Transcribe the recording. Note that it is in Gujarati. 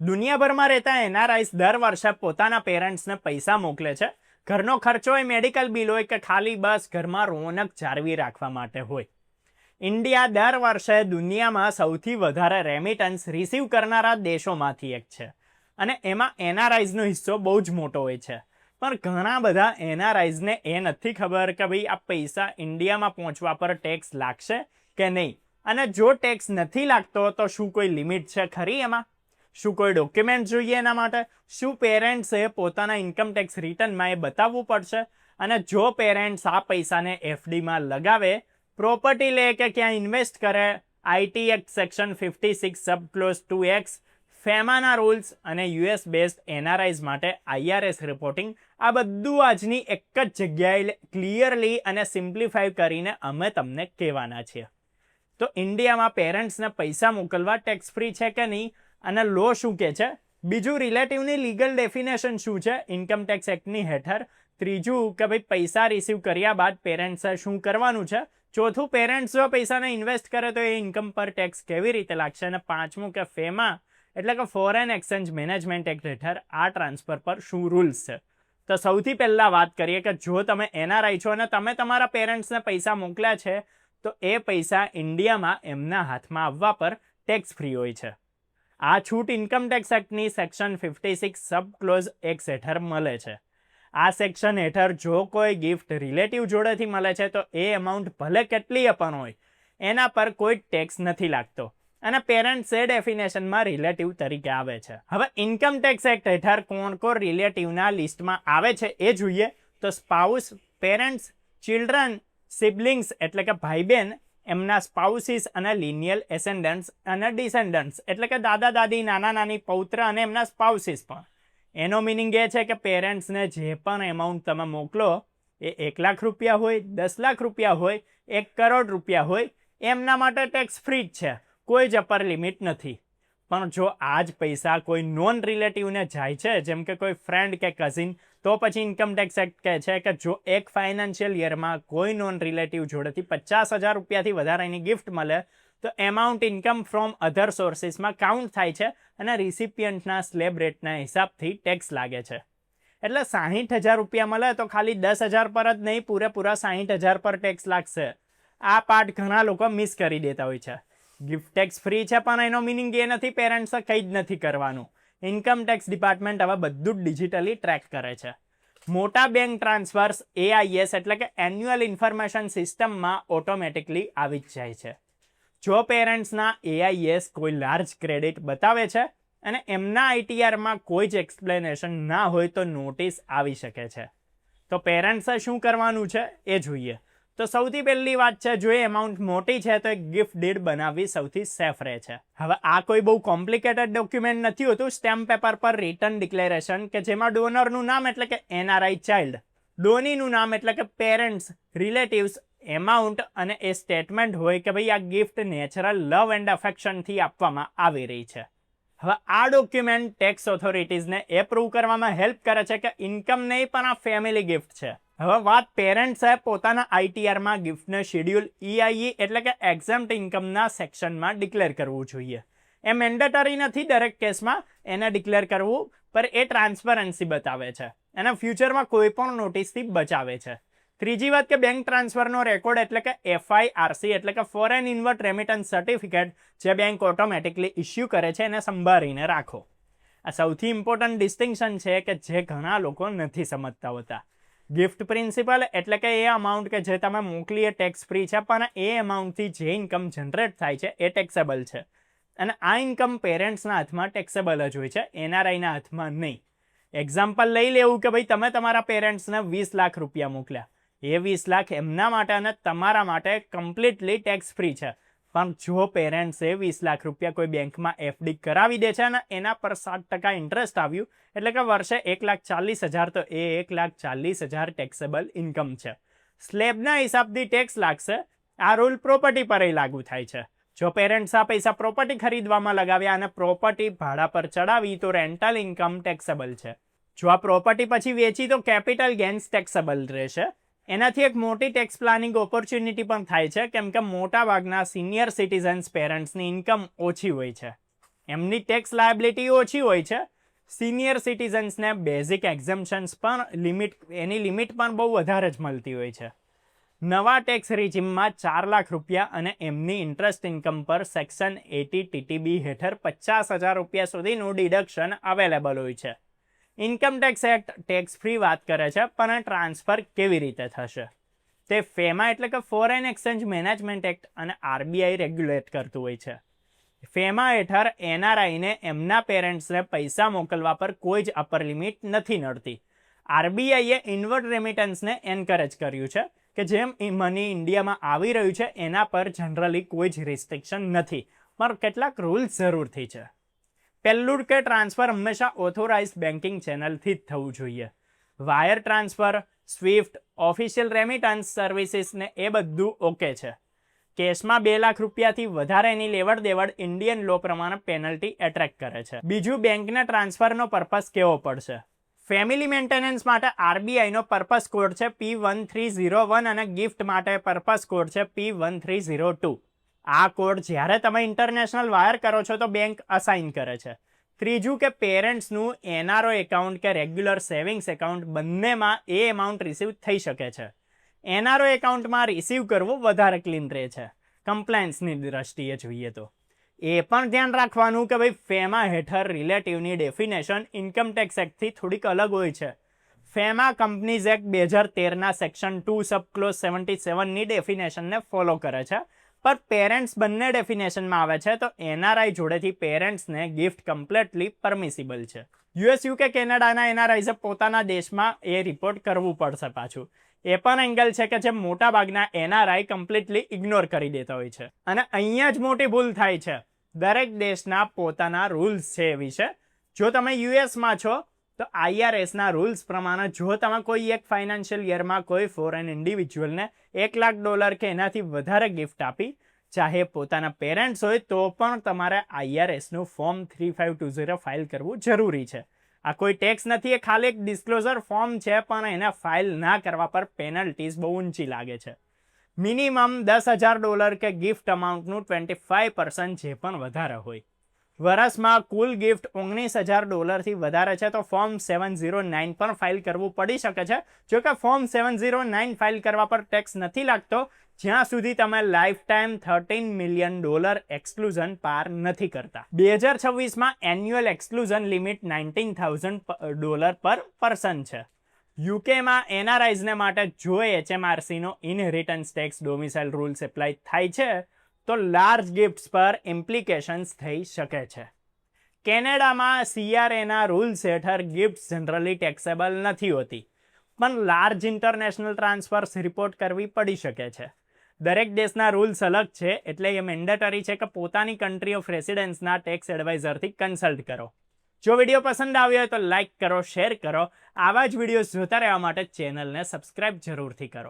દુનિયાભરમાં રહેતા એનઆરઆઈસ દર વર્ષે પોતાના પેરેન્ટ્સને પૈસા મોકલે છે. ઘરનો ખર્ચો હોય, મેડિકલ બિલ હોય કે ખાલી બસ ઘરમાં રોનક જાળવી રાખવા માટે હોય. ઇન્ડિયા દર વર્ષે દુનિયામાં સૌથી વધારે રેમિટન્સ રિસીવ કરનારા દેશોમાંથી એક છે અને એમાં એનઆરઆઈઝનો હિસ્સો બહુ જ મોટો હોય છે. પણ ઘણા બધા એનઆરઆઈઝને એ નથી ખબર કે ભાઈ આ પૈસા ઇન્ડિયામાં પહોંચવા પર ટેક્સ લાગશે કે નહીં, અને જો ટેક્સ નથી લાગતો તો શું કોઈ લિમિટ છે ખરી એમાં? શું કોઈ ડોક્યુમેન્ટ જોઈએ એના માટે? શું પેરેન્ટ્સે પોતાના ઇન્કમ ટેક્સ રિટર્નમાં એ બતાવવું પડશે? અને જો પેરેન્ટ્સ આ પૈસાને એફડીમાં લગાવે, પ્રોપર્ટી લે કે ક્યાં ઇન્વેસ્ટ કરે, IT act section 56 sub clause 2X, ફેમાના રૂલ્સ અને યુએસ બેઝડ એનઆરઆઈઝ માટે આઈઆરએસ રિપોર્ટિંગ, આ બધું આજની એક જ જગ્યાએ ક્લિયરલી અને સિમ્પ્લિફાઈ કરીને અમે તમને કહેવાના છીએ. તો ઇન્ડિયામાં પેરેન્ટ્સને પૈસા મોકલવા ટેક્સ ફ્રી છે કે નહીં, અને લો શું કહે છે? બીજું, રિલેટિવની લીગલ ડેફિનેશન શું છે ઇન્કમ ટેક્સ એક્ટની હેઠળ? ત્રીજું, કે ભાઈ પૈસા રિસીવ કર્યા બાદ પેરેન્ટ્સે શું કરવાનું છે? ચોથું, પેરેન્ટ્સ જો પૈસાને ઇન્વેસ્ટ કરે તો એ ઇન્કમ પર ટેક્સ કેવી રીતે લાગશે? અને પાંચમું, કે ફેમા એટલે કે ફોરેન એક્સચેન્જ મેનેજમેન્ટ એક્ટ હેઠળ આ ટ્રાન્સફર પર શું રૂલ્સ છે? તો સૌથી પહેલાં વાત કરીએ કે જો તમે એનઆરઆઈ છો અને તમે તમારા પેરેન્ટ્સને પૈસા મોકલ્યા છે તો એ પૈસા ઇન્ડિયામાં એમના હાથમાં આવવા પર ટેક્સ ફ્રી હોય છે. આ છૂટ income tax એક્ટની section 56 sub close X હેઠળ મળે છે. આ સેક્શન હેઠળ જો કોઈ ગિફ્ટ રિલેટિવ જોડેથી મળે છે તો એ અમાઉન્ટ ભલે કેટલી પણ હોય એના પર કોઈ ટેક્સ નથી લાગતો, અને પેરેન્ટ્સ એ ડેફિનેશનમાં રિલેટિવ તરીકે આવે છે. હવે ઇન્કમ ટેક્સ એક્ટ હેઠળ કોણ કોણ રિલેટિવના લિસ્ટમાં આવે છે એ જોઈએ તો સ્પાઉસ, પેરેન્ટ્સ, ચિલ્ડ્રન, સિબલિંગ્સ એટલે કે ભાઈ બહેન, એમના સ્પાઉસીસ અને લિનિયલ એસેન્ડન્ટ્સ અને ડિસેન્ડન્ટ્સ એટલે કે દાદા દાદી, નાના નાની, પૌત્ર અને એમના સ્પાઉસીસ પણ. એનો મિનિંગ એ છે કે પેરેન્ટ્સને જે પણ એમાઉન્ટ તમે મોકલો એ 1 લાખ રૂપિયા હોય, 10 લાખ રૂપિયા હોય, 1 કરોડ રૂપિયા હોય, એમના માટે ટેક્સ ફ્રી જ છે, કોઈ જ અપર લિમિટ નથી. પણ જો આ જ પૈસા કોઈ નોન રિલેટિવને જાય છે, જેમ કે કોઈ ફ્રેન્ડ કે કઝિન, તો પછી ઇન્કમ ટેક્સ એક્ટ કહે છે કે જો એક ફાઇનાન્શિયલ યરમાં કોઈ નોન રિલેટિવ જોડેથી 50,000 રૂપિયાથી વધારાની ગિફ્ટ મળે તો એમાઉન્ટ ઇન્કમ ફ્રોમ અધર સોર્સિસમાં કાઉન્ટ થાય છે અને રિસિપિયન્ટના સ્લેબ રેટના હિસાબથી ટેક્સ લાગે છે. એટલે 60,000 રૂપિયા મળે તો ખાલી 10,000 પર જ નહીં, પૂરેપૂરા 60,000 પર ટેક્સ લાગશે. આ પાર્ટ ઘણા લોકો મિસ કરી દેતા હોય છે. ગિફ્ટ ટેક્સ ફ્રી છે પણ એનો મિનિંગ એ નથી પેરેન્ટ્સે કંઈ જ નથી કરવાનું. ઇન્કમ ટેક્સ ડિપાર્ટમેન્ટ હવે બધું જ ડિજિટલી ટ્રેક કરે છે. મોટા બેંક ટ્રાન્સફર્સ AIS એટલે કે એન્યુઅલ ઇન્ફોર્મેશન સિસ્ટમમાં ઓટોમેટિકલી આવી જ જાય છે. જો પેરેન્ટ્સના AIS કોઈ લાર્જ ક્રેડિટ બતાવે છે અને એમના ITRમાં કોઈ જ એક્સપ્લેનેશન ના હોય તો નોટિસ આવી શકે છે. તો પેરેન્ટ્સે શું કરવાનું છે એ જોઈએ. તો સૌથી પહેલી વાત છે, જો એ અમાઉન્ટ મોટી છે તો એક ગિફ્ટ ડીડ બનાવવી સૌથી સેફ રહે છે. હવે આ કોઈ બહુ કોમ્પ્લિકેટેડ ડોક્યુમેન્ટ નથી હોતું. સ્ટેમ્પ પેપર પર રિટર્ન ડિક્લેરેશન કે જેમાં ડોનરનું નામ એટલે કે NRI ચાઇલ્ડ, ડોનીનું નામ એટલે કે પેરેન્ટ્સ, રિલેટિવ્સ, એમાઉન્ટ અને એ સ્ટેટમેન્ટ હોય કે ભાઈ આ ગિફ્ટ નેચરલ લવ એન્ડ અફેક્શનથી આપવામાં આવી રહી છે. હવે આ ડોક્યુમેન્ટ ટેક્સ ઓથોરિટીઝને એ પ્રૂવ કરવામાં હેલ્પ કરે છે કે ઇન્કમ નહીં પણ આ ફેમિલી ગિફ્ટ છે. હવે વાત પેરેન્ટ્સે પોતાના ITRમાં ગિફ્ટને શેડ્યુલ EIE એટલે કે એક્ઝેમ્પ્ટ ઇન્કમના સેક્શનમાં ડિક્લેર કરવું જોઈએ. એ મેન્ડેટરી નથી દરેક કેસમાં એને ડિક્લેર કરવું, પર એ ટ્રાન્સપરન્સી બતાવે છે અને ફ્યુચરમાં કોઈ પણ નોટિસથી બચાવે છે. ત્રીજી વાત કે બેંક ટ્રાન્સફરનો રેકોર્ડ એટલે કે FIRC એટલે કે ફોરેન ઇન્વર્ટ રેમિટન્સ સર્ટિફિકેટ જે બેંક ઓટોમેટિકલી ઇસ્યુ કરે છે એને સંભાળીને રાખો. આ સૌથી ઇમ્પોર્ટન્ટ ડિસ્ટિંક્શન છે કે જે ઘણા લોકો નથી સમજતા હોતા. ગિફ્ટ પ્રિન્સિપલ એટલે કે એ અમાઉન્ટ કે જે તમે મોકલી એ ટેક્સ ફ્રી છે, પણ એ અમાઉન્ટથી જે ઇન્કમ જનરેટ થાય છે એ ટેક્સેબલ છે, અને આ ઇન્કમ પેરેન્ટ્સના હાથમાં ટેક્સેબલ જ હોય છે, NRIના હાથમાં નહીં. એક્ઝામ્પલ લઈ લેવું કે ભાઈ તમે તમારા પેરેન્ટ્સને 20 લાખ રૂપિયા મોકલ્યા, એ 20 લાખ એમના માટે અને તમારા માટે કમ્પ્લીટલી ટેક્સ ફ્રી છે. પણ જો પેરેન્ટ્સે 20 લાખ રૂપિયા કોઈ બેંકમાં FD કરાવી દે છે અને એના પર 7% ઇન્ટરેસ્ટ આવ્યું એટલે કે વર્ષે 1,40,000, તો એ 1,40,000 ટેક્સેબલ ઇન્કમ છે. સ્લેબના હિસાબથી ટેક્સ લાગશે. આ રૂલ પ્રોપર્ટી પર લાગુ થાય છે. જો પેરેન્ટ્સ આ પૈસા પ્રોપર્ટી ખરીદવામાં લગાવ્યા અને પ્રોપર્ટી ભાડા પર ચડાવી તો રેન્ટલ ઇન્કમ ટેક્સેબલ છે. જો આ પ્રોપર્ટી પછી વેચી તો કેપિટલ ગેન્સ ટેક્સેબલ રહેશે. એનાથી એક મોટી ટેક્સ પ્લાનિંગ ઓપોર્ચ્યુનિટી પણ થાય છે, કેમ કે મોટા ભાગના સિનિયર સિટીઝન્સ પેરેન્ટ્સની ઇન્કમ ઓછી હોય છે. એમની ટેક્સ લાયબિલિટી ઓછી હોય છે. સિનિયર સિટીઝન્સને બેઝિક એક્ઝમ્પશન્સ પણ એની લિમિટ પણ બહુ વધારે જ મળતી હોય છે. નવા ટેક્સ રિજીમમાં 4 લાખ રૂપિયા અને એમની ઇન્ટરેસ્ટ ઇન્કમ પર સેક્શન 80 TTB હેઠળ 50,000 રૂપિયા સુધીનું ડિડક્શન અવેલેબલ હોય છે. Income tax act tax free વાત કરે છે, પણ ટ્રાન્સફર કેવી રીતે થશે તે ફેમા એટલે કે ફોરેન એક્સચેન્જ મેનેજમેન્ટ એક્ટ અને RBI રેગ્યુલેટ કરતું હોય છે. ફેમા હેઠળ NRIને એમના પેરેન્ટ્સને પૈસા મોકલવા પર કોઈ જ અપર લિમિટ નથી નડતી. RBIએ ઇનવર્ડ રેમિટન્સને એન્કરેજ કર્યું છે કે જેમ મની ઇન્ડિયામાં આવી રહ્યું છે એના પર જનરલી કોઈ જ રિસ્ટ્રિક્શન નથી, પણ કેટલાક રૂલ્સ જરૂરથી છે. પહેલું કે ટ્રાન્સફર હંમેશા ઓથોરાઇઝ્ડ બેન્કિંગ ચેનલથી જ થવું જોઈએ. Wire transfer, swift, official remittance સર્વિસીસને એ બધું ઓકે છે. કેશમાં 2 લાખ રૂપિયાથી વધારેની લેવડ દેવડ ઇન્ડિયન લો પ્રમાણે પેનલ્ટી એટ્રેક્ટ કરે છે. બીજું, બેંકના ટ્રાન્સફરનો પર્પસ કેવો પડશે. ફેમિલી મેન્ટેનન્સ માટે RBIનો પર્પસ કોડ છે P1301 અને ગિફ્ટ માટે પર્પસ કોડ છે P1302. આ કોડ જ્યારે તમે ઇન્ટરનેશનલ વાયર કરો છો તો બેંક અસાઇન કરે છે. ત્રીજું કે પેરેન્ટ્સનું NRO એકાઉન્ટ કે રેગ્યુલર સેવિંગ્સ એકાઉન્ટ બંનેમાં એ એમાઉન્ટ રિસીવ થઈ શકે છે. NRO એકાઉન્ટમાં રિસીવ કરવું વધારે ક્લીન રહે છે કમ્પ્લાયન્સની દ્રષ્ટિએ જોઈએ તો. એ પણ ધ્યાન રાખવાનું કે ભાઈ ફેમા હેઠળ રિલેટિવની ડેફિનેશન ઇન્કમ ટેક્સ એક્ટથી થોડીક અલગ હોય છે. ફેમા કંપનીઝ એક્ટ 2013ના સેક્શન 2 સબક્લોઝ 77ની ડેફિનેશનને ફોલો કરે છે, પણ પેરેન્ટ્સ બંને ડેફિનેશનમાં આવે છે તો NRI જોડેથી પેરેન્ટ્સને ગિફ્ટ કમ્પ્લીટલી પરમિસિબલ છે. US, UK, કેનેડાના NRIઝે પોતાના દેશમાં એ રિપોર્ટ કરવું પડશે પાછું. એ પણ એંગલ છે કે જે મોટા ભાગના NRI કમ્પ્લીટલી ઇગ્નોર કરી દેતા હોય છે. અને અહીંયા જ મોટી ભૂલ થાય છે. દરેક દેશના પોતાના રૂલ્સ છે એ વિશે. જો તમે યુએસમાં છો તો IRSના રૂલ્સ પ્રમાણે જો તમે કોઈ એક ફાઇનાન્શિયલ યરમાં કોઈ ફોરેન ઇન્ડિવિજ્યુઅલને $1 લાખ કે એનાથી વધારે ગિફ્ટ આપી, ચાહે પોતાના પેરેન્ટ્સ હોય, તો પણ તમારે IRSનું ફોર્મ 3520 ફાઇલ કરવું જરૂરી છે. આ કોઈ ટેક્સ નથી, એ ખાલી એક ડિસ્ક્લોઝર ફોર્મ છે, પણ એને ફાઇલ ના કરવા પર પેનલ્ટીઝ બહુ ઊંચી લાગે છે. મિનિમમ $10,000 કે ગિફ્ટ અમાઉન્ટનું 25% જે પણ વધારે હોય. વર્ષમાં કુલ ગિફ્ટ $19,000થી વધારે છે તો ફોર્મ 709 પણ ફાઇલ કરવું પડી શકે છે. જો કે ફોર્મ 709 ફાઇલ કરવા પર ટેક્સ નથી લાગતો જ્યાં સુધી તમે લાઈફ ટાઈમ $13 મિલિયન એક્સક્લુઝન પાર નથી કરતા. 2026માં એન્યુઅલ એક્સક્લુઝન લિમિટ $19,000 પર પર્સન છે. યુકેમાં NRIઝને માટે જો HMRCનો inheritance tax domicile rules apply થાય છે તો લાર્જ ગિફ્ટ્સ પર ઇમ્પ્લિકેશન્સ થઈ શકે છે. કેનેડામાં CRAના રૂલ્સ હેઠળ ગિફ્ટ્સ જનરલી ટેક્સેબલ નથી હોતી, પણ લાર્જ ઇન્ટરનેશનલ ટ્રાન્સફર્સ રિપોર્ટ કરવી પડી શકે છે. દરેક દેશના રૂલ્સ અલગ છે, એટલે એ મેન્ડેટરી છે કે પોતાની કન્ટ્રી ઓફ રેસિડેન્સના ટેક્સ એડવાઇઝરથી કન્સલ્ટ કરો. જો વિડીયો પસંદ આવ્યો હોય તો લાઇક કરો, શેર કરો. આવા જ વિડીયોઝ જોતા રહેવા માટે ચેનલને સબસ્ક્રાઇબ જરૂરથી કરો.